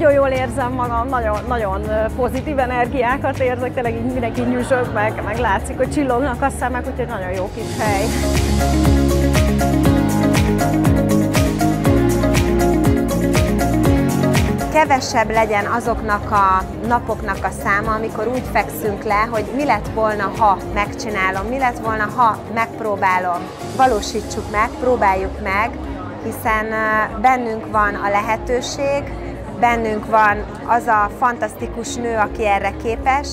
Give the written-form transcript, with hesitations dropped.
nagyon jól érzem magam, nagyon pozitív energiákat érzek, tényleg így mindenki nyüzsög, meg látszik, hogy csillognak a szemek, úgyhogy nagyon jó kis hely. Kevesebb legyen azoknak a napoknak a száma, amikor úgy fekszünk le, hogy mi lett volna, ha megcsinálom, mi lett volna, ha megpróbálom. Valósítsuk meg, próbáljuk meg, hiszen bennünk van a lehetőség, bennünk van az a fantasztikus nő, aki erre képes.